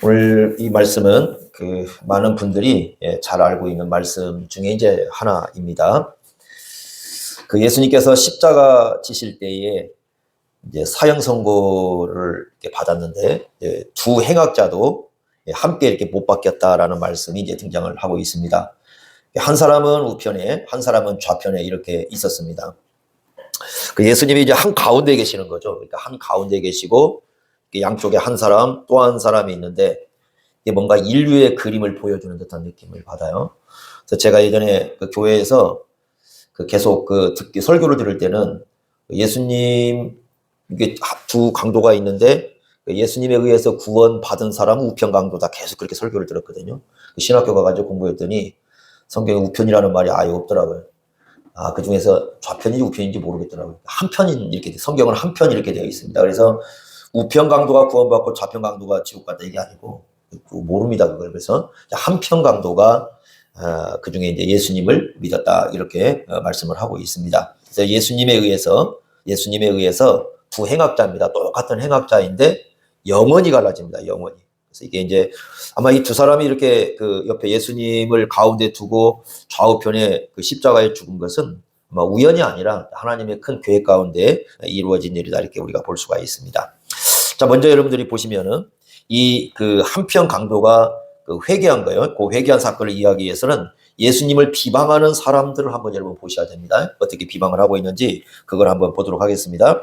오늘 이 말씀은 많은 분들이 잘 알고 있는 말씀 중에 이제 하나입니다. 예수님께서 십자가 지실 때에 이제 사형 선고를 이렇게 받았는데 두 행악자도 함께 이렇게 못 박혔다라는 말씀이 이제 등장을 하고 있습니다. 한 사람은 우편에, 한 사람은 좌편에 이렇게 있었습니다. 예수님이 이제 한 가운데 계시는 거죠. 그러니까 한 가운데 계시고 양쪽에 한 사람, 또 한 사람이 있는데 이게 뭔가 인류의 그림을 보여주는 듯한 느낌을 받아요. 그래서 제가 예전에 교회에서 계속 설교를 들을 때는 예수님 이게 두 강도가 있는데 예수님에 의해서 구원받은 사람은 우편 강도다, 계속 그렇게 설교를 들었거든요. 신학교 가가지고 공부했더니 성경에 우편이라는 말이 아예 없더라고요. 그 중에서 좌편인지 우편인지 모르겠더라고요. 한편인 이렇게, 성경은 한편 이렇게 되어 있습니다. 그래서 우편 강도가 구원받고 좌편 강도가 지옥 갔다 이게 아니고 모릅니다, 그걸. 그래서 한편 강도가 그 중에 이제 예수님을 믿었다 이렇게 말씀을 하고 있습니다. 그래서 예수님에 의해서 두 행악자입니다. 똑같은 행악자인데 영원히 갈라집니다. 영원히. 그래서 이게 이제 아마 이 두 사람이 이렇게 옆에 예수님을 가운데 두고 좌우편에 십자가에 죽은 것은 아마 우연이 아니라 하나님의 큰 계획 가운데 이루어진 일이다, 이렇게 우리가 볼 수가 있습니다. 자, 먼저 여러분들이 보시면은 이 한편 강도가 회개한 거예요. 그 회개한 사건을 이해하기 위해서는 예수님을 비방하는 사람들을 한번 여러분 보셔야 됩니다. 어떻게 비방을 하고 있는지 그걸 한번 보도록 하겠습니다.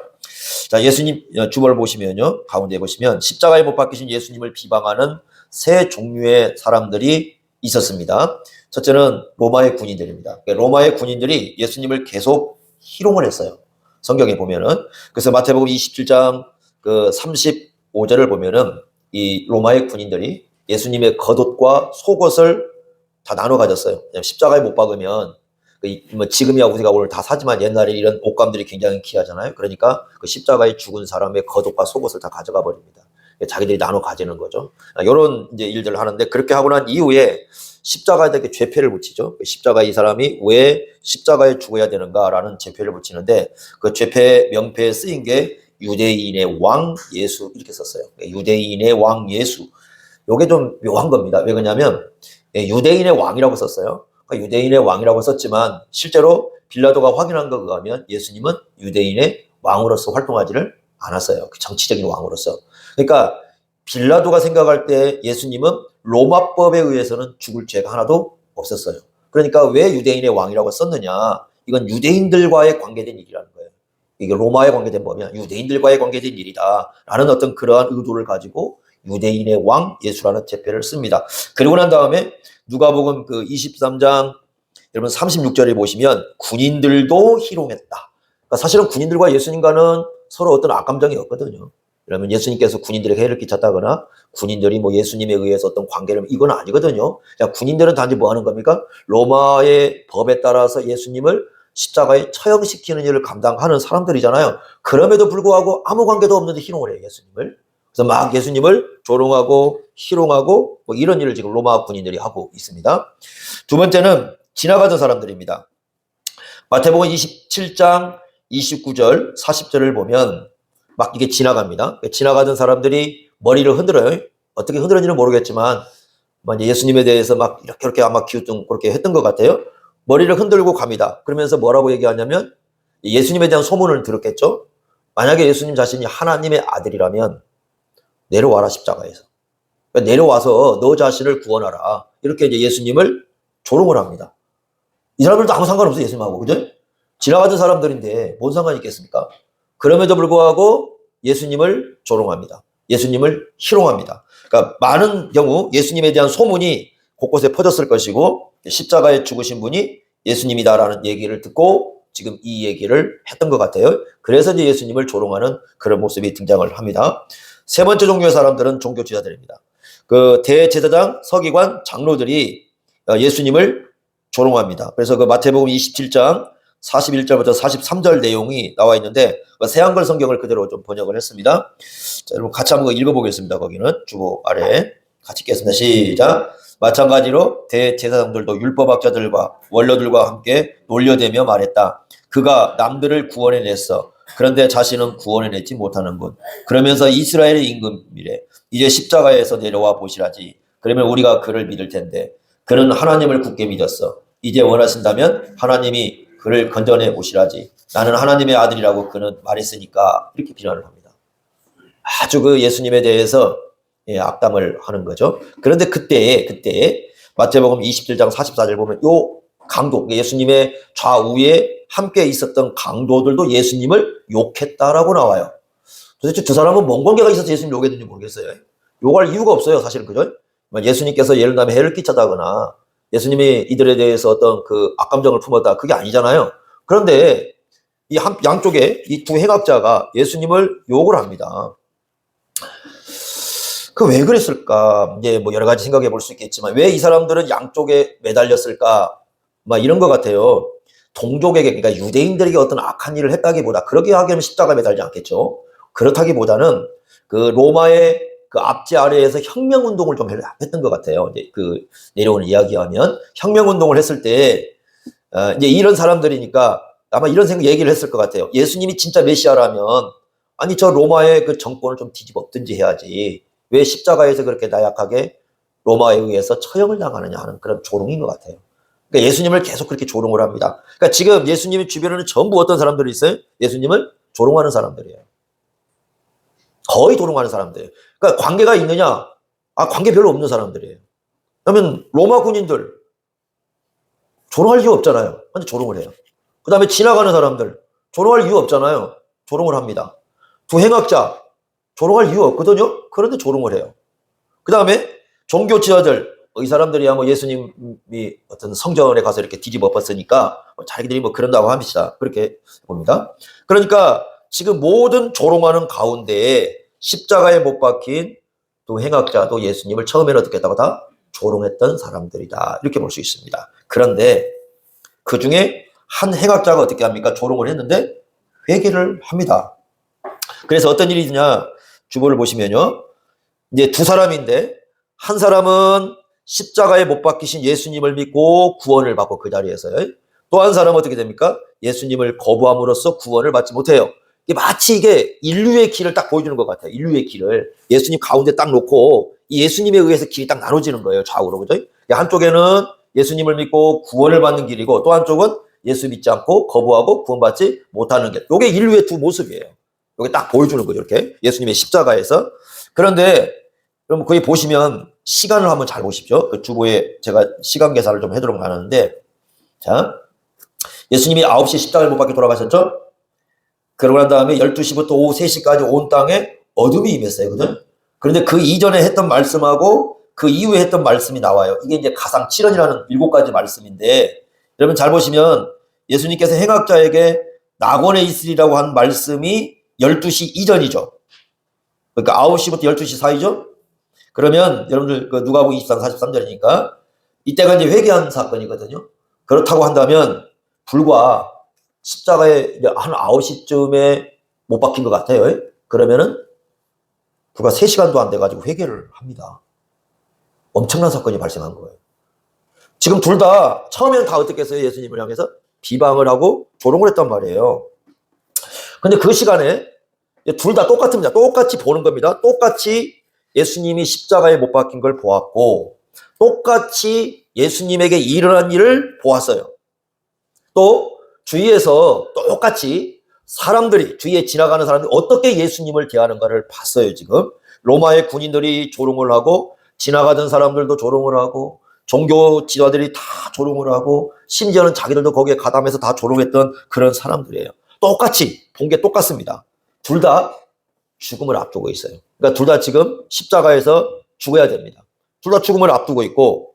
자, 예수님 주보를 보시면요, 가운데 보시면 십자가에 못 박히신 예수님을 비방하는 세 종류의 사람들이 있었습니다. 첫째는 로마의 군인들입니다. 로마의 군인들이 예수님을 계속 희롱을 했어요. 성경에 보면은. 그래서 마태복음 27장 35절을 보면은 이 로마의 군인들이 예수님의 겉옷과 속옷을 다 나눠 가졌어요. 십자가에 못 박으면 지금이야 우리가 오늘 다 사지만 옛날에 이런 옷감들이 굉장히 귀하잖아요. 그러니까 십자가에 죽은 사람의 겉옷과 속옷을 다 가져가 버립니다. 자기들이 나눠 가지는 거죠. 이런 이제 일들을 하는데, 그렇게 하고 난 이후에 십자가에다 죄패를 붙이죠. 십자가에 이 사람이 왜 십자가에 죽어야 되는가라는 죄패를 붙이는데, 그 죄패 명패에 쓰인 게 유대인의 왕 예수 이렇게 썼어요. 유대인의 왕 예수. 요게 좀 묘한 겁니다. 왜 그러냐면 유대인의 왕이라고 썼어요. 유대인의 왕이라고 썼지만 실제로 빌라도가 확인한 것에 의하면 예수님은 유대인의 왕으로서 활동하지를 않았어요. 정치적인 왕으로서. 그러니까 빌라도가 생각할 때 예수님은 로마법에 의해서는 죽을 죄가 하나도 없었어요. 그러니까 왜 유대인의 왕이라고 썼느냐? 이건 유대인들과의 관계된 일이라는 거예요. 이게 로마에 관계된 법이야. 유대인들과의 관계된 일이다 라는 어떤 그러한 의도를 가지고 유대인의 왕 예수라는 제패를 씁니다. 그리고 난 다음에 누가복음 23장 여러분 36절에 보시면 군인들도 희롱했다. 그러니까 사실은 군인들과 예수님과는 서로 어떤 악감정이 없거든요. 그러면 예수님께서 군인들에게 해를 끼쳤다거나 군인들이 예수님에 의해서 어떤 관계를, 이건 아니거든요. 군인들은 단지 뭐 하는 겁니까? 로마의 법에 따라서 예수님을 십자가에 처형시키는 일을 감당하는 사람들이잖아요. 그럼에도 불구하고 아무 관계도 없는데 희롱을 해요, 예수님을. 그래서 막 예수님을 조롱하고 희롱하고 이런 일을 지금 로마 군인들이 하고 있습니다. 두 번째는 지나가던 사람들입니다. 마태복음 27장 29절 40절을 보면 막 이게 지나갑니다. 지나가던 사람들이 머리를 흔들어요. 어떻게 흔들었는지는 모르겠지만 예수님에 대해서 막 이렇게 아마 기우뚱 그렇게 했던 것 같아요. 머리를 흔들고 갑니다. 그러면서 뭐라고 얘기하냐면 예수님에 대한 소문을 들었겠죠. 만약에 예수님 자신이 하나님의 아들이라면 내려와라, 십자가에서. 그러니까 내려와서 너 자신을 구원하라. 이렇게 이제 예수님을 조롱을 합니다. 이 사람들도 아무 상관없어요, 예수님하고. 그죠? 지나가던 사람들인데 뭔 상관이 있겠습니까? 그럼에도 불구하고 예수님을 조롱합니다. 예수님을 희롱합니다. 그러니까 많은 경우 예수님에 대한 소문이 곳곳에 퍼졌을 것이고 십자가에 죽으신 분이 예수님이다라는 얘기를 듣고 지금 이 얘기를 했던 것 같아요. 그래서 이제 예수님을 조롱하는 그런 모습이 등장을 합니다. 세 번째 종류의 사람들은 종교 지도자들입니다. 대제사장, 서기관, 장로들이 예수님을 조롱합니다. 그래서 마태복음 27장 41절부터 43절 내용이 나와 있는데 새한글 성경을 그대로 좀 번역을 했습니다. 자, 여러분 같이 한번 읽어보겠습니다. 거기는 주보 아래 같이 읽겠습니다. 시작. 마찬가지로 대제사장들도 율법학자들과 원로들과 함께 놀려대며 말했다. 그가 남들을 구원해냈어. 그런데 자신은 구원해내지 못하는 분. 그러면서 이스라엘의 임금이래. 이제 십자가에서 내려와 보시라지. 그러면 우리가 그를 믿을 텐데 그는 하나님을 굳게 믿었어. 이제 원하신다면 하나님이 그를 건져내 보시라지. 나는 하나님의 아들이라고 그는 말했으니까. 이렇게 비난을 합니다. 아주 그 예수님에 대해서 악담을 하는 거죠. 그런데 그때에 마태복음 27장 44절 보면 요 강도, 예수님의 좌우에 함께 있었던 강도들도 예수님을 욕했다라고 나와요. 도대체 두 사람은 뭔 관계가 있어서 예수님 욕했는지 모르겠어요. 욕할 이유가 없어요, 사실은. 그죠? 예수님께서 예를 들면 해를 끼쳤다거나 예수님이 이들에 대해서 어떤 그 악감정을 품었다, 그게 아니잖아요. 그런데 이 양쪽에 이 두 행악자가 예수님을 욕을 합니다. 그 왜 그랬을까? 이제 뭐 여러 가지 생각해 볼 수 있겠지만 왜 이 사람들은 양쪽에 매달렸을까? 막 이런 것 같아요. 동족에게, 그러니까 유대인들에게 어떤 악한 일을 했다기보다, 그러게 하기에는 십자가에 매달지 않겠죠. 그렇다기보다는 그 로마의 그 압제 아래에서 혁명운동을 좀 했던 것 같아요. 이제 그 내려오는 이야기하면 혁명운동을 했을 때 이제 이런 사람들이니까 아마 이런 얘기를 했을 것 같아요. 예수님이 진짜 메시아라면 아니 저 로마의 그 정권을 좀 뒤집어 엎든지 해야지. 왜 십자가에서 그렇게 나약하게 로마에 의해서 처형을 당하느냐 하는 그런 조롱인 것 같아요. 그러니까 예수님을 계속 그렇게 조롱을 합니다. 그러니까 지금 예수님의 주변에는 전부 어떤 사람들이 있어요? 예수님을 조롱하는 사람들이에요. 거의 조롱하는 사람들이에요. 그러니까 관계가 있느냐? 관계 별로 없는 사람들이에요. 그러면 로마 군인들 조롱할 이유 없잖아요. 근데 조롱을 해요. 그 다음에 지나가는 사람들 조롱할 이유 없잖아요. 조롱을 합니다. 두 행악자 조롱할 이유 없거든요. 그런데 조롱을 해요. 그 다음에 종교 지도자들, 이 사람들이야 뭐 예수님이 어떤 성전에 가서 이렇게 뒤집어 엎었으니까 자기들이 뭐 그런다고 합시다. 그렇게 봅니다. 그러니까 지금 모든 조롱하는 가운데에 십자가에 못 박힌 또 행악자도 예수님을 처음에는 어떻게 했다고 다 조롱했던 사람들이다. 이렇게 볼 수 있습니다. 그런데 그 중에 한 행악자가 어떻게 합니까? 조롱을 했는데 회개를 합니다. 그래서 어떤 일이 있느냐? 주보를 보시면요. 이제 두 사람인데 한 사람은 십자가에 못 박히신 예수님을 믿고 구원을 받고 그 자리에서요. 또 한 사람은 어떻게 됩니까? 예수님을 거부함으로써 구원을 받지 못해요. 마치 이게 인류의 길을 딱 보여주는 것 같아요. 인류의 길을 예수님 가운데 딱 놓고 이 예수님에 의해서 길이 딱 나눠지는 거예요. 좌우로. 그죠? 한쪽에는 예수님을 믿고 구원을 받는 길이고 또 한쪽은 예수 믿지 않고 거부하고 구원받지 못하는 길. 이게 인류의 두 모습이에요. 이게 딱 보여주는 거죠. 이렇게 예수님의 십자가에서. 그런데 그럼 거기 보시면 시간을 한번 잘 보십시오. 그 주보에 제가 시간 계산을 좀 해도록 하는데, 자, 예수님이 9시 십자가를 못 박혀 돌아가셨죠? 그러고 난 다음에 12시부터 오후 3시까지 온 땅에 어둠이 임했어요. 그죠? 그런데 그 이전에 했던 말씀하고 그 이후에 했던 말씀이 나와요. 이게 이제 가상 7원이라는 7가지 말씀인데, 여러분 잘 보시면 예수님께서 행악자에게 낙원에 있으리라고 한 말씀이 12시 이전이죠. 그러니까 9시부터 12시 사이죠? 그러면 여러분들 그 누가복음 24장 43절이니까 이때가 이제 회개한 사건이거든요. 그렇다고 한다면 불과 십자가에 한 9시쯤에 못 박힌 것 같아요. 그러면은 불과 3시간도 안 돼가지고 회개를 합니다. 엄청난 사건이 발생한 거예요. 지금 둘 다 처음에는 다 어떻게 했어요? 예수님을 향해서 비방을 하고 조롱을 했단 말이에요. 근데 그 시간에 둘 다 똑같습니다. 똑같이 보는 겁니다. 똑같이 예수님이 십자가에 못 박힌 걸 보았고 똑같이 예수님에게 일어난 일을 보았어요. 또 주위에서 똑같이 사람들이 주위에 지나가는 사람들이 어떻게 예수님을 대하는가를 봤어요. 지금 로마의 군인들이 조롱을 하고 지나가던 사람들도 조롱을 하고 종교 지도자들이 다 조롱을 하고 심지어는 자기들도 거기에 가담해서 다 조롱했던 그런 사람들이에요. 똑같이 본 게 똑같습니다. 둘 다 죽음을 앞두고 있어요. 그러니까 둘 다 지금 십자가에서 죽어야 됩니다. 둘 다 죽음을 앞두고 있고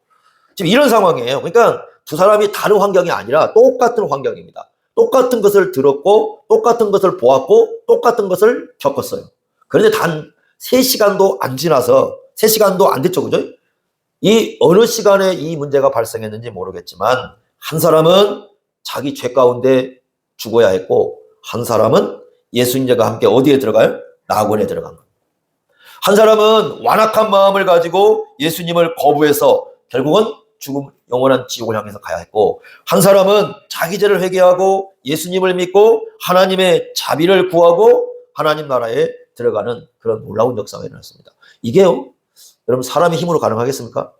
지금 이런 상황이에요. 그러니까 두 사람이 다른 환경이 아니라 똑같은 환경입니다. 똑같은 것을 들었고 똑같은 것을 보았고 똑같은 것을 겪었어요. 그런데 단 3시간도 안 지나서 3시간도 안 됐죠. 그죠? 이 어느 시간에 이 문제가 발생했는지 모르겠지만 한 사람은 자기 죄 가운데 죽어야 했고 한 사람은 예수님과 함께 어디에 들어가요? 낙원에 들어간 거예요. 한 사람은 완악한 마음을 가지고 예수님을 거부해서 결국은 죽음, 영원한 지옥을 향해서 가야 했고, 한 사람은 자기 죄를 회개하고 예수님을 믿고 하나님의 자비를 구하고 하나님 나라에 들어가는 그런 놀라운 역사가 일어났습니다. 이게요, 여러분 사람의 힘으로 가능하겠습니까?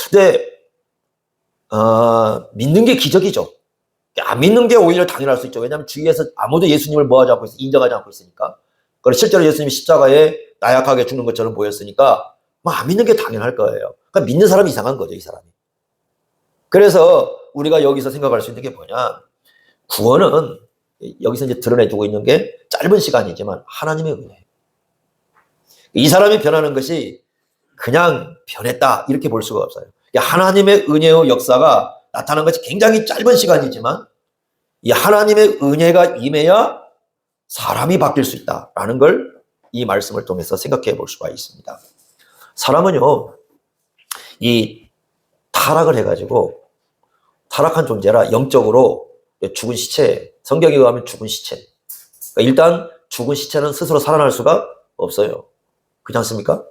근데 믿는 게 기적이죠. 안 믿는 게 오히려 당연할 수 있죠. 왜냐하면 주위에서 아무도 예수님을 뭐하지 않고 인정하지 않고 있으니까. 그리고 실제로 예수님이 십자가에 나약하게 죽는 것처럼 보였으니까 뭐 안 믿는 게 당연할 거예요. 그러니까 믿는 사람이 이상한 거죠, 이 사람이. 그래서 우리가 여기서 생각할 수 있는 게 뭐냐, 구원은 여기서 이제 드러내주고 있는 게 짧은 시간이지만 하나님의 은혜예요. 이 사람이 변하는 것이 그냥 변했다 이렇게 볼 수가 없어요. 하나님의 은혜의 역사가 나타난 것이 굉장히 짧은 시간이지만 이 하나님의 은혜가 임해야 사람이 바뀔 수 있다라는 걸 이 말씀을 통해서 생각해 볼 수가 있습니다. 사람은요, 이 타락을 해가지고 타락한 존재라 영적으로 죽은 시체, 성경에 의하면 죽은 시체. 그러니까 일단 죽은 시체는 스스로 살아날 수가 없어요. 그렇지 않습니까?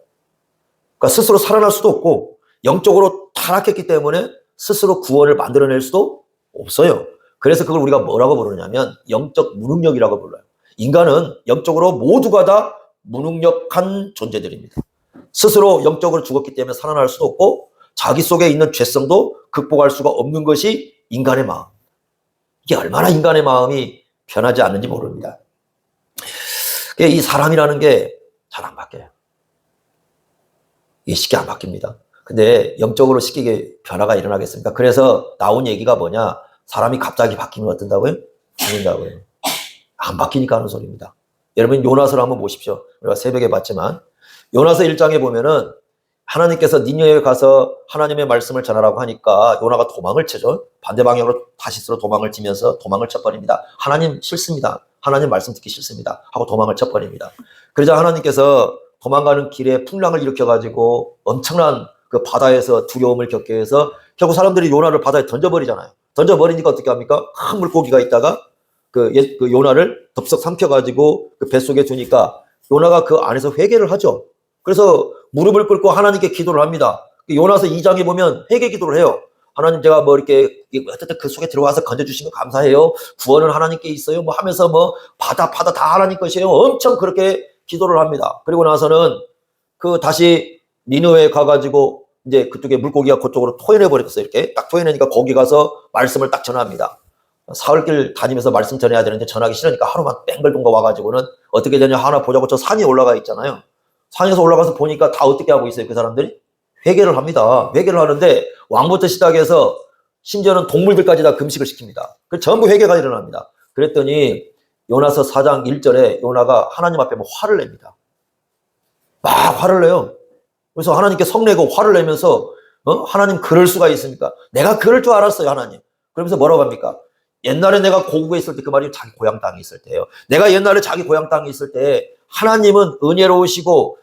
그러니까 스스로 살아날 수도 없고 영적으로 타락했기 때문에 스스로 구원을 만들어낼 수도 없어요. 그래서 그걸 우리가 뭐라고 부르냐면 영적 무능력이라고 불러요. 인간은 영적으로 모두가 다 무능력한 존재들입니다. 스스로 영적으로 죽었기 때문에 살아날 수도 없고 자기 속에 있는 죄성도 극복할 수가 없는 것이 인간의 마음. 이게 얼마나 인간의 마음이 변하지 않는지 모릅니다. 이 사람이라는 게 잘 안 바뀌어요. 이게 쉽게 안 바뀝니다. 근데 영적으로 쉽게 변화가 일어나겠습니까? 그래서 나온 얘기가 뭐냐, 사람이 갑자기 바뀌면 어떤다고요? 죽는다고요. 안 바뀌니까 하는 소리입니다. 여러분 요나서를 한번 보십시오. 우리가 새벽에 봤지만 요나서 1장에 보면은 하나님께서 니느웨에 가서 하나님의 말씀을 전하라고 하니까 요나가 도망을 치죠. 반대 방향으로 다시스로 도망을 치면서 도망을 쳐버립니다. 하나님 싫습니다. 하나님 말씀 듣기 싫습니다. 하고 도망을 쳐버립니다. 그러자 하나님께서 도망가는 길에 풍랑을 일으켜가지고 엄청난 그 바다에서 두려움을 겪게 해서 결국 사람들이 요나를 바다에 던져버리잖아요. 던져버리니까 어떻게 합니까? 큰 물고기가 있다가 그 요나를 덥석 삼켜가지고 그 뱃속에 두니까 요나가 그 안에서 회개를 하죠. 그래서 무릎을 꿇고 하나님께 기도를 합니다. 요나서 2장에 보면 회개 기도를 해요. 하나님, 제가 뭐 이렇게 어쨌든 그 속에 들어와서 건져주신 거 감사해요. 구원은 하나님께 있어요. 뭐 하면서 뭐 바다 다 하나님 것이에요. 엄청 그렇게 기도를 합니다. 그리고 나서는 그 다시 니느웨에 가가지고 이제 그쪽에 물고기가 그쪽으로 토해내 버렸어요. 이렇게 딱 토해내니까 거기 가서 말씀을 딱 전합니다. 사흘길 다니면서 말씀 전해야 되는데 전하기 싫으니까 하루만 뺑글 동거 와가지고는 어떻게 되냐, 하나 보자고 저 산에 올라가 있잖아요. 산에서 올라가서 보니까 다 어떻게 하고 있어요, 그 사람들이? 회개를 합니다. 회개를 하는데 왕부터 시작해서 심지어는 동물들까지 다 금식을 시킵니다. 그 전부 회개가 일어납니다. 그랬더니 요나서 4장 1절에 요나가 하나님 앞에 뭐 화를 냅니다. 막 화를 내요. 그래서 하나님께 성내고 화를 내면서 하나님 그럴 수가 있습니까? 내가 그럴 줄 알았어요, 하나님. 그러면서 뭐라고 합니까? 옛날에 내가 고국에 있을 때, 그 말이 자기 고향 땅에 있을 때예요. 내가 옛날에 자기 고향 땅에 있을 때 하나님은 은혜로우시고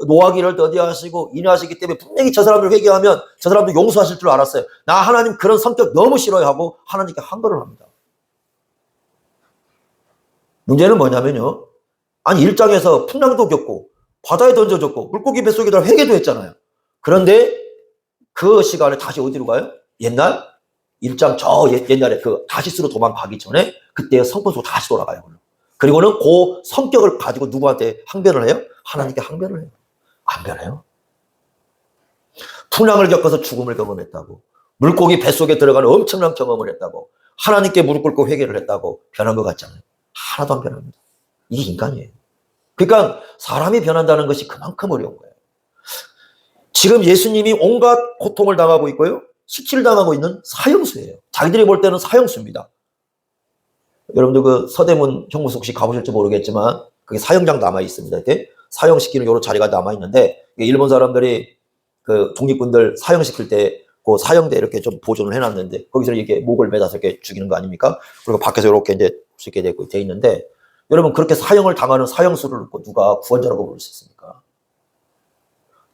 노하기를 더디하시고 인하시기 때문에 분명히 저 사람들 회개하면 저 사람들 용서하실 줄 알았어요. 나 하나님 그런 성격 너무 싫어요 하고 하나님께 항거를 합니다. 문제는 뭐냐면요, 아니 1장에서 풍랑도 겪고 바다에 던져졌고 물고기 뱃속에다 회개도 했잖아요. 그런데 그 시간에 다시 어디로 가요? 옛날 1장 저 옛날에 그 다시스로 도망가기 전에 그때의 성품으로 다시 돌아가요. 그리고는 그 성격을 가지고 누구한테 항변을 해요? 하나님께 항변을 해요. 안 변해요. 풍랑을 겪어서 죽음을 경험했다고, 물고기 뱃속에 들어가는 엄청난 경험을 했다고, 하나님께 무릎 꿇고 회개를 했다고 변한 것 같잖아요. 하나도 안 변합니다. 이게 인간이에요. 그러니까 사람이 변한다는 것이 그만큼 어려운 거예요. 지금 예수님이 온갖 고통을 당하고 있고요, 수치를 당하고 있는 사형수예요. 자기들이 볼 때는 사형수입니다. 여러분들 그 서대문 형무소 혹시 가보실지 모르겠지만 그게 사형장 남아 있습니다. 이렇게 사형시키는 요런 자리가 남아 있는데, 일본 사람들이 그 독립군들 사형시킬 때 그 사형대 이렇게 좀 보존을 해놨는데 거기서 이렇게 목을 매다서 이렇게 죽이는 거 아닙니까? 그리고 밖에서 이렇게 이제 수 있게 돼 있는데, 여러분 그렇게 사형을 당하는 사형수를 누가 구원자라고 부를 수 있습니까?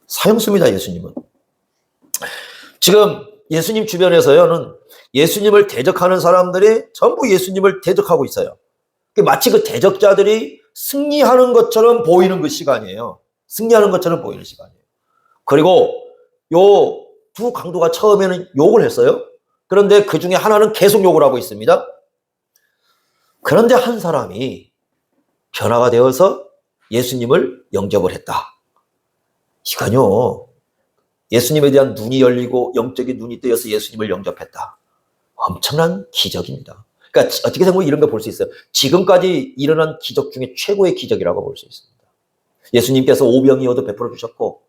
사형수입니다, 예수님은. 지금 예수님 주변에서는 예수님을 대적하는 사람들이 전부 예수님을 대적하고 있어요. 마치 그 대적자들이 승리하는 것처럼 보이는 그 시간이에요. 승리하는 것처럼 보이는 시간이에요. 그리고 요 두 강도가 처음에는 욕을 했어요. 그런데 그 중에 하나는 계속 욕을 하고 있습니다. 그런데 한 사람이 변화가 되어서 예수님을 영접을 했다. 이건요, 예수님에 대한 눈이 열리고 영적인 눈이 뜨여서 예수님을 영접했다. 엄청난 기적입니다. 그러니까 어떻게 생각하면 이런 거 볼 수 있어요. 지금까지 일어난 기적 중에 최고의 기적이라고 볼 수 있습니다. 예수님께서 오병이어도 베풀어 주셨고,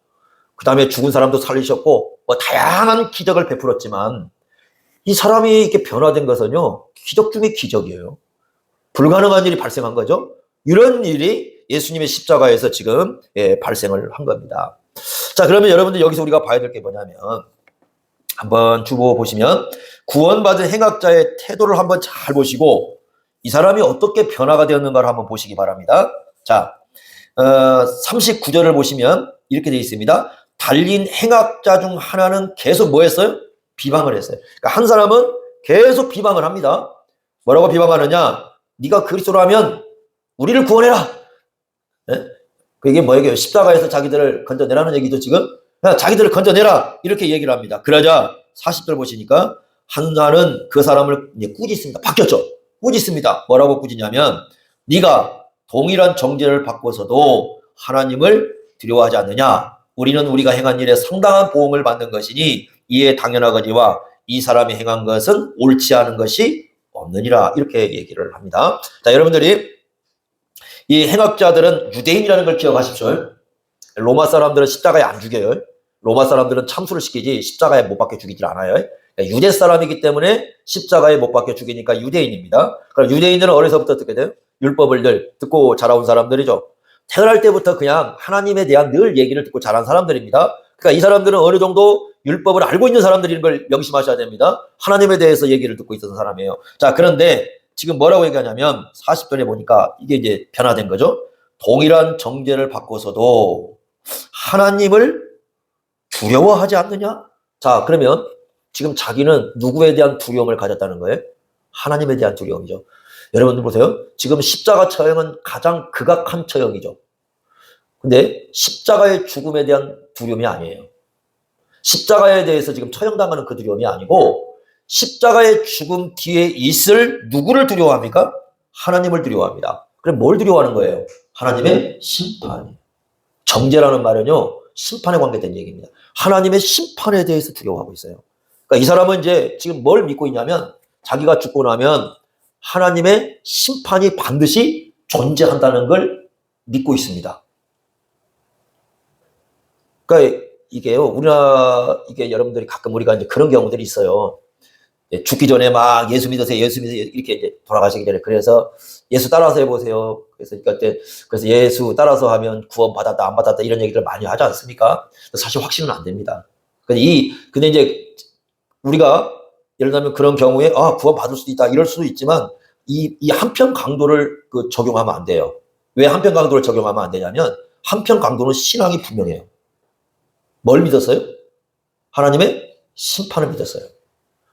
그 다음에 죽은 사람도 살리셨고, 뭐 다양한 기적을 베풀었지만 이 사람이 이렇게 변화된 것은요, 기적 중에 기적이에요. 불가능한 일이 발생한 거죠. 이런 일이 예수님의 십자가에서 지금 발생을 한 겁니다. 자, 그러면 여러분들 여기서 우리가 봐야 될 게 뭐냐면, 한번 주보 보시면 구원받은 행악자의 태도를 한번 잘 보시고 이 사람이 어떻게 변화가 되었는가를 한번 보시기 바랍니다. 자, 39절을 보시면 이렇게 되어 있습니다. 달린 행악자 중 하나는 계속 뭐 했어요? 비방을 했어요. 그러니까 한 사람은 계속 비방을 합니다. 뭐라고 비방하느냐? 네가 그리스도라면 우리를 구원해라. 네? 그게 뭐예요? 십자가에서 자기들을 건져내라는 얘기죠, 지금. 자기들을 건져내라. 이렇게 얘기를 합니다. 그러자 40절 보시니까 한나는 그 사람을 이제 꾸짖습니다. 바뀌었죠? 꾸짖습니다. 뭐라고 꾸짖냐면 네가 동일한 정죄를 받고서도 하나님을 두려워하지 않느냐? 우리는 우리가 행한 일에 상당한 보응을 받는 것이니 이에 당연하거니와 이 사람이 행한 것은 옳지 않은 것이 없느니라. 이렇게 얘기를 합니다. 자, 여러분들이 이 행악자들은 유대인이라는 걸 기억하십시오. 로마 사람들은 십자가에 안 죽여요. 로마 사람들은 참수를 시키지 십자가에 못 박혀 죽이질 않아요. 유대 사람이기 때문에 십자가에 못 박혀 죽이니까 유대인입니다. 그럼 유대인들은 어려서부터 어떻게 돼요? 율법을 늘 듣고 자라온 사람들이죠. 태어날 때부터 그냥 하나님에 대한 늘 얘기를 듣고 자란 사람들입니다. 그러니까 이 사람들은 어느 정도 율법을 알고 있는 사람들인 걸 명심하셔야 됩니다. 하나님에 대해서 얘기를 듣고 있었던 사람이에요. 자, 그런데 지금 뭐라고 얘기하냐면 40절에 보니까 이게 이제 변화된 거죠. 동일한 정죄를 받고서도 하나님을 두려워하지 않느냐? 자, 그러면 지금 자기는 누구에 대한 두려움을 가졌다는 거예요? 하나님에 대한 두려움이죠. 여러분들 보세요. 지금 십자가 처형은 가장 극악한 처형이죠. 근데 십자가의 죽음에 대한 두려움이 아니에요. 십자가에 대해서 지금 처형당하는 그 두려움이 아니고 십자가의 죽음 뒤에 있을 누구를 두려워합니까? 하나님을 두려워합니다. 그럼 뭘 두려워하는 거예요? 하나님의 심판. 정죄라는 말은요, 심판에 관계된 얘기입니다. 하나님의 심판에 대해서 두려워하고 있어요. 그러니까 이 사람은 이제 지금 뭘 믿고 있냐면 자기가 죽고 나면 하나님의 심판이 반드시 존재한다는 걸 믿고 있습니다. 그러니까 이게요, 이게 여러분들이 가끔 우리가 이제 그런 경우들이 있어요. 죽기 전에 막 예수 믿으세요, 예수 믿으세요, 이렇게 이제 돌아가시기 전에. 그래서 예수 따라서 해보세요. 그래서 예수 따라서 하면 구원 받았다, 안 받았다, 이런 얘기를 많이 하지 않습니까? 사실 확신은 안 됩니다. 근데 이제 우리가 예를 들면 그런 경우에, 구원 받을 수도 있다, 이럴 수도 있지만, 이 한편 강도를 적용하면 안 돼요. 왜 한편 강도를 적용하면 안 되냐면, 한편 강도는 신앙이 분명해요. 뭘 믿었어요? 하나님의 심판을 믿었어요.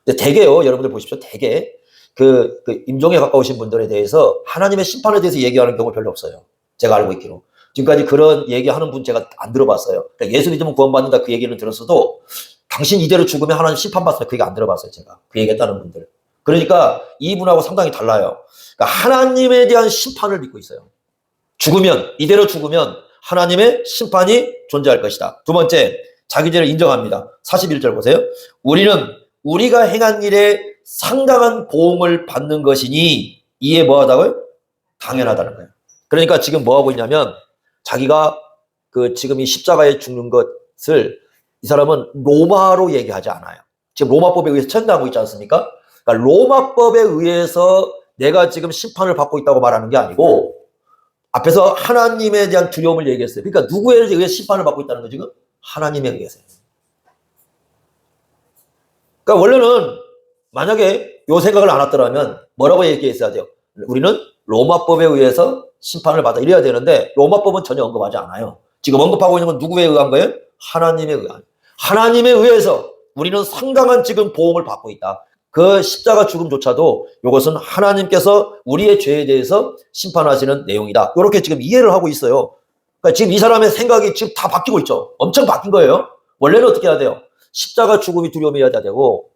근데 대개요, 여러분들 보십시오. 대개 그 임종에 가까우신 분들에 대해서 하나님의 심판에 대해서 얘기하는 경우 별로 없어요. 제가 알고 있기로. 지금까지 그런 얘기하는 분 제가 안 들어봤어요. 그러니까 예수 믿으면 구원받는다 그 얘기는 들었어도 당신 이대로 죽으면 하나님 심판받습니다. 그 얘기 안 들어봤어요. 제가. 그 얘기했다는 분들. 그러니까 이분하고 상당히 달라요. 그러니까 하나님에 대한 심판을 믿고 있어요. 이대로 죽으면 하나님의 심판이 존재할 것이다. 두 번째, 자기 죄를 인정합니다. 41절 보세요. 우리는 우리가 행한 일에 상당한 보응을 받는 것이니 이에 뭐하다고요? 당연하다는 거예요. 그러니까 지금 뭐하고 있냐면 자기가 지금 이 십자가에 죽는 것을 이 사람은 로마로 얘기하지 않아요. 지금 로마법에 의해서 처형당하고 있지 않습니까? 그러니까 로마법에 의해서 내가 지금 심판을 받고 있다고 말하는 게 아니고 앞에서 하나님에 대한 두려움을 얘기했어요. 그러니까 누구에 의해 심판을 받고 있다는 거 지금? 하나님에 의해서. 그러니까 원래는 만약에 요 생각을 안 했더라면 뭐라고 얘기했어야 돼요? 우리는 로마법에 의해서 심판을 받아 이래야 되는데 로마법은 전혀 언급하지 않아요. 지금 언급하고 있는 건 누구에 의한 거예요? 하나님에 의한. 하나님에 의해서 우리는 상당한 지금 보응을 받고 있다. 그 십자가 죽음조차도 이것은 하나님께서 우리의 죄에 대해서 심판하시는 내용이다. 이렇게 지금 이해를 하고 있어요. 그러니까 지금 이 사람의 생각이 지금 다 바뀌고 있죠. 엄청 바뀐 거예요. 원래는 어떻게 해야 돼요? 십자가 죽음이 두려움이어야 되고,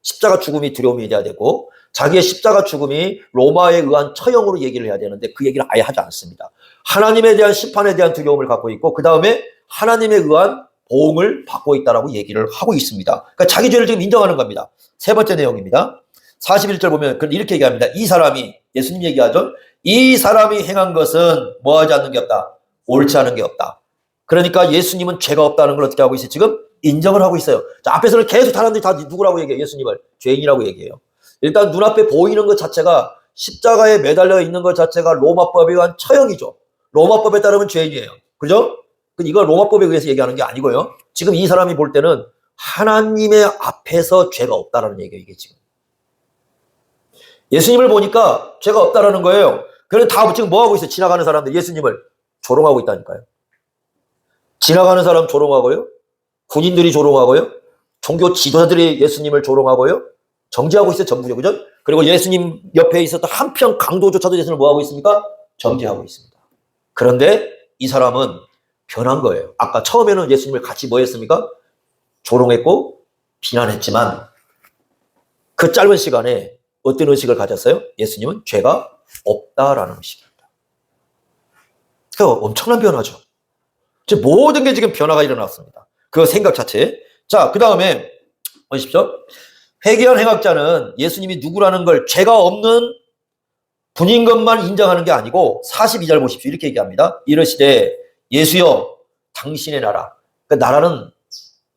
십자가 죽음이 두려움이어야 되고, 자기의 십자가 죽음이 로마에 의한 처형으로 얘기를 해야 되는데 그 얘기를 아예 하지 않습니다. 하나님에 대한 심판에 대한 두려움을 갖고 있고, 그 다음에 하나님에 의한 보응을 받고 있다라고 얘기를 하고 있습니다. 그러니까 자기 죄를 지금 인정하는 겁니다. 세 번째 내용입니다. 41절 보면 이렇게 얘기합니다. 이 사람이, 예수님 얘기하죠. 이 사람이 행한 것은 뭐 하지 않는 게 없다. 옳지 않은 게 없다. 그러니까 예수님은 죄가 없다는 걸 어떻게 하고 있어요? 지금 인정을 하고 있어요. 자, 앞에서는 계속 사람들이 다 누구라고 얘기해요? 예수님을 죄인이라고 얘기해요. 일단 눈앞에 보이는 것 자체가, 십자가에 매달려 있는 것 자체가 로마법에 의한 처형이죠. 로마법에 따르면 죄인이에요. 그죠? 이거 로마법에 의해서 얘기하는 게 아니고요. 지금 이 사람이 볼 때는 하나님의 앞에서 죄가 없다라는 얘기예요, 이게 지금. 예수님을 보니까 죄가 없다라는 거예요. 그래서 다 지금 뭐 하고 있어요? 지나가는 사람들 예수님을 조롱하고 있다니까요. 지나가는 사람 조롱하고요. 군인들이 조롱하고요. 종교 지도자들이 예수님을 조롱하고요. 정죄하고 있어요, 전부죠. 그죠? 그리고 예수님 옆에 있었던 한편 강도조차도 예수님을 뭐 하고 있습니까? 정죄하고 있습니다. 그런데 이 사람은 변한 거예요. 아까 처음에는 예수님을 같이 뭐 했습니까? 조롱했고 비난했지만 그 짧은 시간에 어떤 의식을 가졌어요? 예수님은 죄가 없다라는 의식입니다. 그러니까 엄청난 변화죠. 모든 게 지금 변화가 일어났습니다. 그 생각 자체. 자, 그 다음에 보십시오. 회개한 행악자는 예수님이 누구라는 걸 죄가 없는 분인 것만 인정하는 게 아니고 42절 보십시오. 이렇게 얘기합니다. 이르시되 예수여 당신의 나라. 그러니까 나라는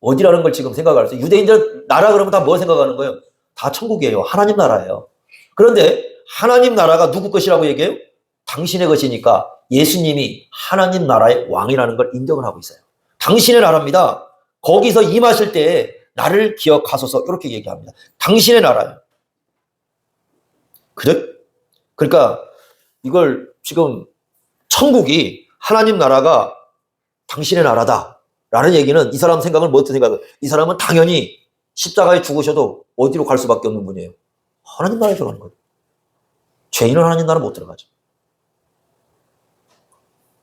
어디라는 걸 지금 생각을 했어요. 유대인들 나라 그러면 다 뭐 생각하는 거예요? 다 천국이에요. 하나님 나라예요. 그런데 하나님 나라가 누구 것이라고 얘기해요? 당신의 것이니까 예수님이 하나님 나라의 왕이라는 걸 인정을 하고 있어요. 당신의 나라입니다. 거기서 임하실 때 나를 기억하소서 이렇게 얘기합니다. 당신의 나라예요. 그래? 그러니까 이걸 지금 천국이 하나님 나라가 당신의 나라다라는 얘기는 이 사람 생각을 뭐 어떻게 생각해요? 이 사람은 당연히 십자가에 죽으셔도 어디로 갈 수밖에 없는 분이에요. 하나님 나라에 들어가는 거예요. 죄인은 하나님 나라 못 들어가죠.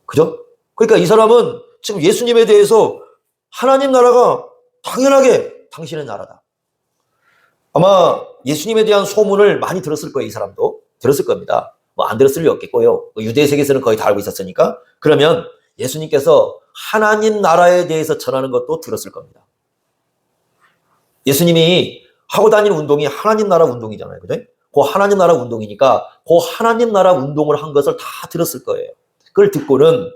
그죠? 그러니까 이 사람은 지금 예수님에 대해서 하나님 나라가 당연하게 당신의 나라다. 아마 예수님에 대한 소문을 많이 들었을 거예요. 이 사람도 들었을 겁니다. 뭐 안 들었을 리 없겠고요. 유대 세계에서는 거의 다 알고 있었으니까. 그러면 예수님께서 하나님 나라에 대해서 전하는 것도 들었을 겁니다. 예수님이 하고 다니는 운동이 하나님 나라 운동이잖아요. 그죠? 그 하나님 나라 운동이니까 그 하나님 나라 운동을 한 것을 다 들었을 거예요. 그걸 듣고는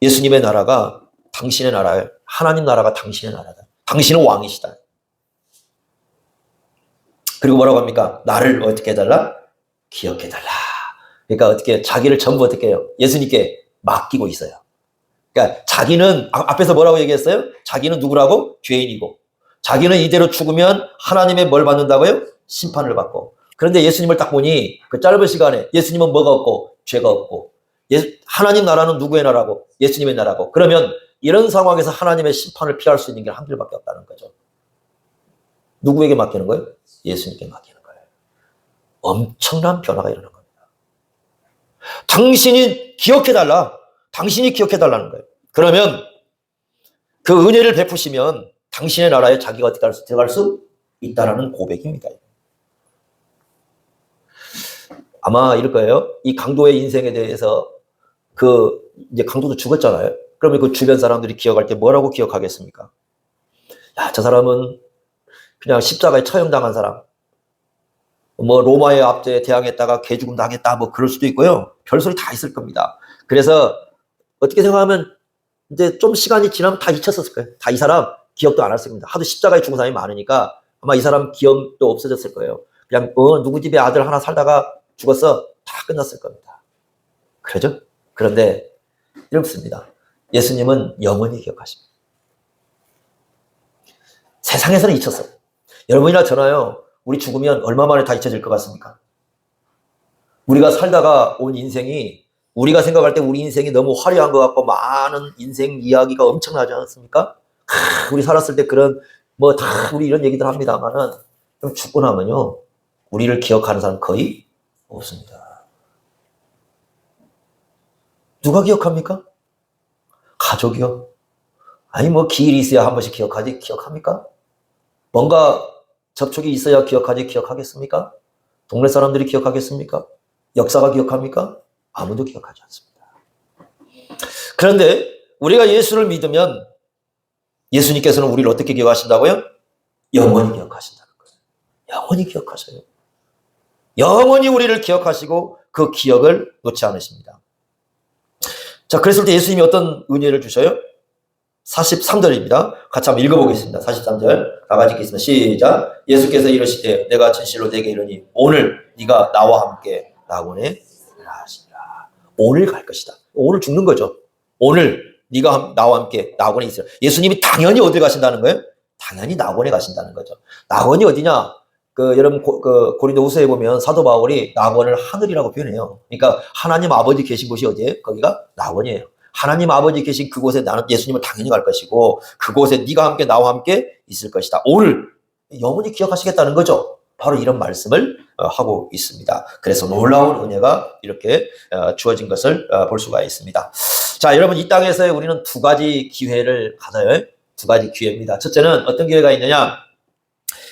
예수님의 나라가 당신의 나라예요. 하나님 나라가 당신의 나라다. 당신은 왕이시다. 그리고 뭐라고 합니까? 나를 어떻게 해달라? 기억해달라. 그러니까 어떻게 자기를 전부 어떻게 해요? 예수님께 맡기고 있어요. 그러니까 자기는 앞에서 뭐라고 얘기했어요? 자기는 누구라고? 죄인이고 자기는 이대로 죽으면 하나님의 뭘 받는다고요? 심판을 받고. 그런데 예수님을 딱 보니 그 짧은 시간에 예수님은 뭐가 없고 죄가 없고 하나님 나라는 누구의 나라고? 예수님의 나라고. 그러면 이런 상황에서 하나님의 심판을 피할 수 있는 게 한 길밖에 없다는 거죠. 누구에게 맡기는 거예요? 예수님께 맡기는 거예요. 엄청난 변화가 일어난 겁니다. 당신이 기억해달라. 당신이 기억해달라는 거예요. 그러면 그 은혜를 베푸시면 당신의 나라에 자기가 어떻게 들어갈 수 있다라는 고백입니다. 아마 이럴 거예요. 이 강도의 인생에 대해서 이제 강도도 죽었잖아요. 그러면 그 주변 사람들이 기억할 때 뭐라고 기억하겠습니까? 야, 저 사람은 그냥 십자가에 처형당한 사람. 뭐 로마의 압제에 대항했다가 개죽음 당했다 뭐 그럴 수도 있고요. 별소리 다 있을 겁니다. 그래서 어떻게 생각하면 이제 좀 시간이 지나면 다 잊혔었을 거예요. 다 이 사람 기억도 안 했을 겁니다. 하도 십자가에 죽은 사람이 많으니까 아마 이 사람 기억도 없어졌을 거예요. 그냥 누구 집에 아들 하나 살다가 죽었어. 다 끝났을 겁니다. 그러죠? 그런데 이렇습니다. 예수님은 영원히 기억하십니다. 세상에서는 잊혔어요. 여러분이나 저나요. 우리 죽으면 얼마 만에 다 잊혀질 것 같습니까? 우리가 살다가 온 인생이 우리가 생각할 때 우리 인생이 너무 화려한 것 같고 많은 인생 이야기가 엄청나지 않습니까? 우리 살았을 때 그런 뭐 다 우리 이런 얘기들 합니다만은 좀 죽고 나면요. 우리를 기억하는 사람 거의 없습니다. 누가 기억합니까? 가족이요? 아니 뭐 기일이 있어야 한 번씩 기억하지 기억합니까? 뭔가 접촉이 있어야 기억하지 기억하겠습니까? 동네 사람들이 기억하겠습니까? 역사가 기억합니까? 아무도 기억하지 않습니다. 그런데 우리가 예수를 믿으면 예수님께서는 우리를 어떻게 기억하신다고요? 영원히 기억하신다는 거예요. 영원히 기억하셔요. 영원히 우리를 기억하시고 그 기억을 놓지 않으십니다. 자, 그랬을 때 예수님이 어떤 은혜를 주셔요? 43절입니다. 같이 한번 읽어보겠습니다. 43절 다 같이 읽겠습니다. 시작. 예수께서 이르시되 내가 진실로 내게 이르니 오늘 네가 나와 함께 낙원에 하시리라. 오늘 갈 것이다. 오늘 죽는 거죠. 오늘 네가 나와 함께 낙원에 있으라. 예수님이 당연히 어디 가신다는 거예요? 당연히 낙원에 가신다는 거죠. 낙원이 어디냐? 여러분 고린도후서에 보면 사도 바울이 낙원을 하늘이라고 표현해요. 그러니까 하나님 아버지 계신 곳이 어디예요? 거기가 낙원이에요. 하나님 아버지 계신 그곳에 나는 예수님을 당연히 갈 것이고 그곳에 네가 함께 나와 함께 있을 것이다. 오늘 영원히 기억하시겠다는 거죠. 바로 이런 말씀을 하고 있습니다. 그래서 놀라운 은혜가 이렇게 주어진 것을 볼 수가 있습니다. 자, 여러분 이 땅에서 우리는 두 가지 기회를 가져요. 두 가지 기회입니다. 첫째는 어떤 기회가 있느냐?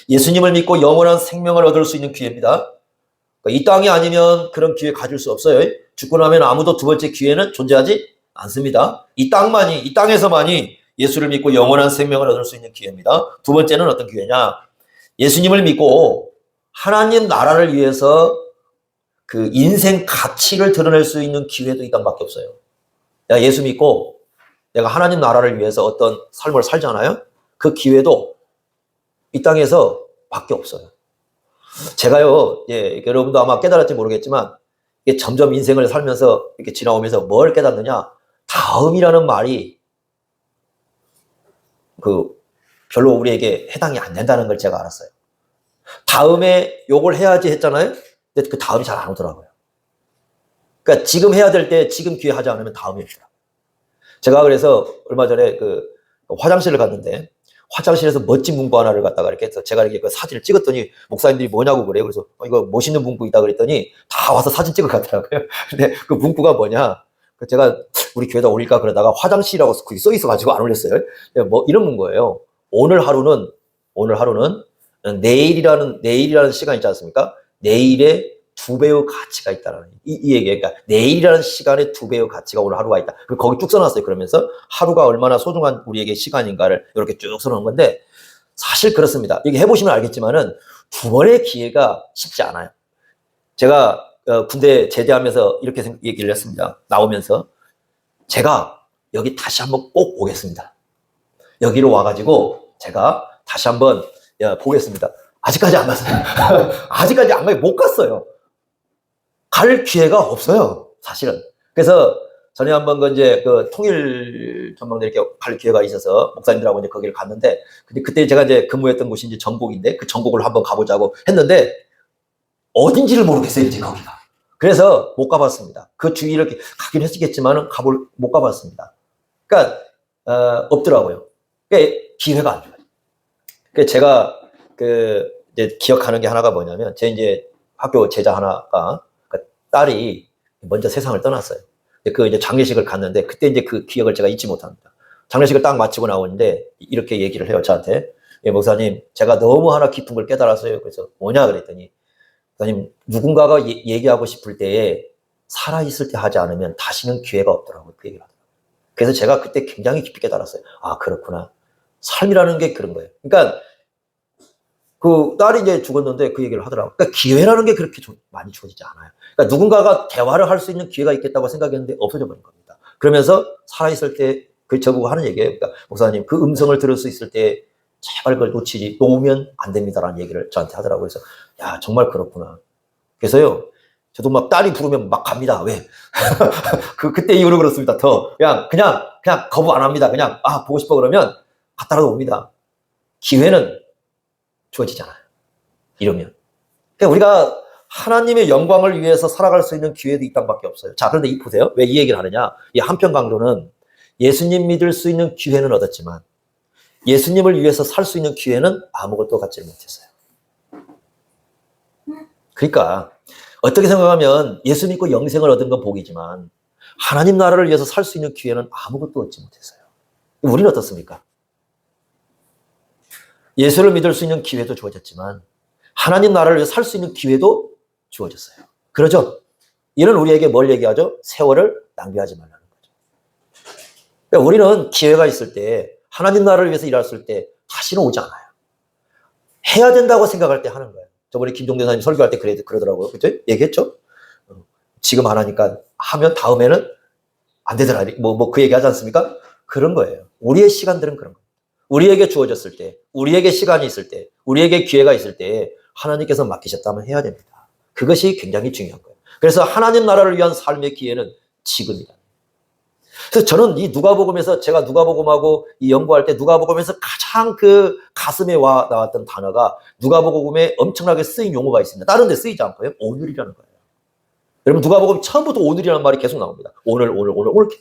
예수님을 믿고 영원한 생명을 얻을 수 있는 기회입니다. 이 땅이 아니면 그런 기회 가질 수 없어요. 죽고 나면 아무도 두 번째 기회는 존재하지 않습니다. 이 땅에서만이 예수를 믿고 영원한 생명을 얻을 수 있는 기회입니다. 두 번째는 어떤 기회냐? 예수님을 믿고 하나님 나라를 위해서 그 인생 가치를 드러낼 수 있는 기회도 이 땅밖에 없어요. 내가 예수 믿고 내가 하나님 나라를 위해서 어떤 삶을 살잖아요. 그 기회도 이 땅에서 밖에 없어요. 제가요, 여러분도 아마 깨달을지 모르겠지만 이게 점점 인생을 살면서 이렇게 지나오면서 뭘 깨닫느냐? 다음이라는 말이 별로 우리에게 해당이 안 된다는 걸 제가 알았어요. 다음에 요걸 해야지 했잖아요. 근데 그 다음이 잘 안 오더라고요. 그러니까 지금 해야 될 때 지금 기회 하지 않으면 다음이 오더라고요. 제가 그래서 얼마 전에 화장실을 갔는데 화장실에서 멋진 문구 하나를 갖다가 이렇게 해서 제가 이렇게 그 사진을 찍었더니 목사님들이 뭐냐고 그래요. 그래서 이거 멋있는 문구 있다 그랬더니 다 와서 사진 찍어 가더라고요. 근데 그 문구가 뭐냐? 제가 우리 교회에다 올릴까 그러다가 화장실이라고 써 있어가지고 안 올렸어요. 뭐 이런 문구예요. 오늘 하루는 내일이라는 시간 있지 않습니까? 내일의 2배의 가치가 있다라는 이 얘기예요. 그러니까 내일이라는 시간에 2배의 가치가 오늘 하루가 있다. 거기 쭉 써놨어요. 그러면서 하루가 얼마나 소중한 우리에게 시간인가를 이렇게 쭉 써놓은 건데 사실 그렇습니다. 여기 해보시면 알겠지만은 두 번의 기회가 쉽지 않아요. 제가 군대 제대하면서 이렇게 얘기를 했습니다. 나오면서 제가 여기 다시 한번 꼭 오겠습니다. 여기로 와가지고 제가 다시 한번 보겠습니다. 아직까지 안 갔어요. 아직까지 안 가요. 못 갔어요. 갈 기회가 없어요. 사실은. 그래서 전에 한번 통일 전망대 이렇게 갈 기회가 있어서 목사님들하고 이제 거기를 갔는데 근데 그때 제가 이제 근무했던 곳이 이제 전곡인데 그 전곡을 한번 가보자고 했는데 어딘지를 모르겠어요, 이제 거기가. 그래서 못 가봤습니다. 그 주위를 가긴 했겠지만은 못 가봤습니다. 그러니까, 없더라고요. 그러니까 기회가 안 줘요. 그러니까 제가, 이제 기억하는 게 하나가 뭐냐면, 제 이제 학교 제자 하나가, 딸이 먼저 세상을 떠났어요. 이제 장례식을 갔는데, 그때 이제 그 기억을 제가 잊지 못합니다. 장례식을 딱 마치고 나오는데, 이렇게 얘기를 해요, 저한테. 목사님, 제가 너무 하나 깊은 걸 깨달았어요. 그래서 뭐냐 그랬더니, 목사님, 누군가가 얘기하고 싶을 때에 살아있을 때 하지 않으면 다시는 기회가 없더라고요. 그 얘기를 하더라고요. 그래서 제가 그때 굉장히 깊이 깨달았어요. 아, 그렇구나. 삶이라는 게 그런 거예요. 그러니까 그 딸이 이제 죽었는데 그 얘기를 하더라고요. 그러니까 기회라는 게 그렇게 많이 주어지지 않아요. 그러니까 누군가가 대화를 할 수 있는 기회가 있겠다고 생각했는데 없어져 버린 겁니다. 그러면서 살아있을 때 저보고 하는 얘기예요. 그러니까 목사님, 그 음성을 들을 수 있을 때 제발 그걸 놓으면 안 됩니다라는 얘기를 저한테 하더라고요. 그래서 야, 정말 그렇구나. 그래서요, 저도 막 딸이 부르면 막 갑니다. 왜? 그때 이후로 그렇습니다. 그냥 거부 안 합니다. 그냥, 보고 싶어 그러면 갔다라도 옵니다. 기회는 주어지잖아요. 이러면. 그러니까 우리가 하나님의 영광을 위해서 살아갈 수 있는 기회도 이 땅밖에 없어요. 자, 그런데 보세요. 왜 이 얘기를 하느냐? 이 한편 강조는 예수님 믿을 수 있는 기회는 얻었지만 예수님을 위해서 살 수 있는 기회는 아무것도 갖지 못했어요. 그러니까 어떻게 생각하면 예수 믿고 영생을 얻은 건 복이지만 하나님 나라를 위해서 살 수 있는 기회는 아무것도 얻지 못했어요. 우리는 어떻습니까? 예수를 믿을 수 있는 기회도 주어졌지만 하나님 나라를 위해 살 수 있는 기회도 주어졌어요. 그러죠? 이는 우리에게 뭘 얘기하죠? 세월을 낭비하지 말라는 거죠. 그러니까 우리는 기회가 있을 때 하나님 나라를 위해서 일할 때 다시는 오지 않아요. 해야 된다고 생각할 때 하는 거예요. 저번에 김종대 사님 설교할 때 그러더라고요. 그죠? 얘기했죠? 지금 안 하니까 하면 다음에는 안 되더라. 그 얘기 하지 않습니까? 그런 거예요. 우리의 시간들은 그런 거예요. 우리에게 주어졌을 때, 우리에게 시간이 있을 때, 우리에게 기회가 있을 때 하나님께서 맡기셨다면 해야 됩니다. 그것이 굉장히 중요한 거예요. 그래서 하나님 나라를 위한 삶의 기회는 지금이다. 그래서 저는 이 누가복음에서 제가 누가복음하고 이 연구할 때 누가복음에서 가장 그 가슴에 나왔던 단어가 누가복음에 엄청나게 쓰인 용어가 있습니다. 다른 데 쓰이지 않고요. 오늘이라는 거예요. 여러분 누가복음 처음부터 오늘이라는 말이 계속 나옵니다. 오늘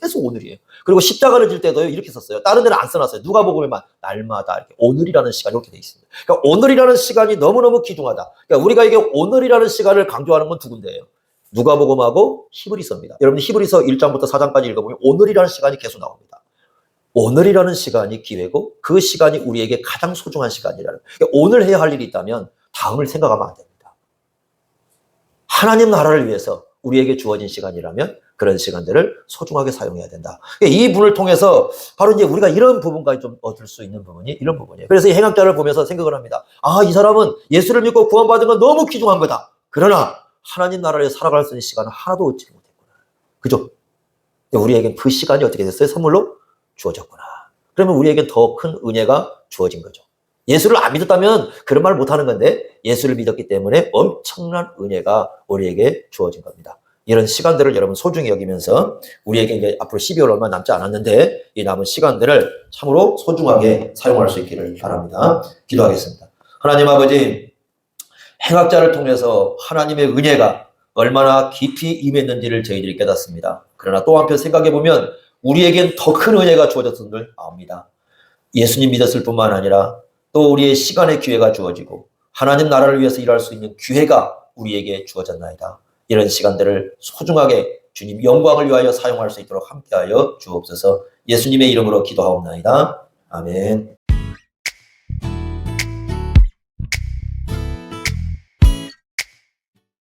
계속 오늘이에요. 그리고 십자가를 질 때도 이렇게 썼어요. 다른 데는 안 써놨어요. 누가복음에만 날마다 이렇게 오늘이라는 시간이 이렇게 돼 있습니다. 그러니까 오늘이라는 시간이 너무너무 귀중하다. 그러니까 우리가 이게 오늘이라는 시간을 강조하는 건 두 군데예요. 누가복음하고 히브리서입니다. 여러분 히브리서 1장부터 4장까지 읽어보면 오늘이라는 시간이 계속 나옵니다. 오늘이라는 시간이 기회고 그 시간이 우리에게 가장 소중한 시간이라는 거예요. 그러니까 오늘 해야 할 일이 있다면 다음을 생각하면 안 됩니다. 하나님 나라를 위해서 우리에게 주어진 시간이라면 그런 시간들을 소중하게 사용해야 된다. 이 분을 통해서 바로 이제 우리가 이런 부분까지 좀 얻을 수 있는 부분이 이런 부분이에요. 그래서 이 행악자를 보면서 생각을 합니다. 아, 이 사람은 예수를 믿고 구원받은 건 너무 귀중한 거다. 그러나 하나님 나라를 살아갈 수 있는 시간은 하나도 얻지 못했구나. 그죠? 우리에겐 그 시간이 어떻게 됐어요? 선물로 주어졌구나. 그러면 우리에겐 더 큰 은혜가 주어진 거죠. 예수를 안 믿었다면 그런 말 못하는 건데 예수를 믿었기 때문에 엄청난 은혜가 우리에게 주어진 겁니다. 이런 시간들을 여러분 소중히 여기면서 우리에게 이제 앞으로 12월 얼마 남지 않았는데 이 남은 시간들을 참으로 소중하게 사용할 수 있기를 바랍니다. 기도하겠습니다. 하나님 아버지, 행악자를 통해서 하나님의 은혜가 얼마나 깊이 임했는지를 저희들이 깨닫습니다. 그러나 또 한편 생각해보면 우리에겐 더 큰 은혜가 주어졌던 줄 압니다. 예수님 믿었을 뿐만 아니라 또 우리의 시간의 기회가 주어지고 하나님 나라를 위해서 일할 수 있는 기회가 우리에게 주어졌나이다. 이런 시간들을 소중하게 주님 영광을 위하여 사용할 수 있도록 함께하여 주옵소서. 예수님의 이름으로 기도하옵나이다. 아멘.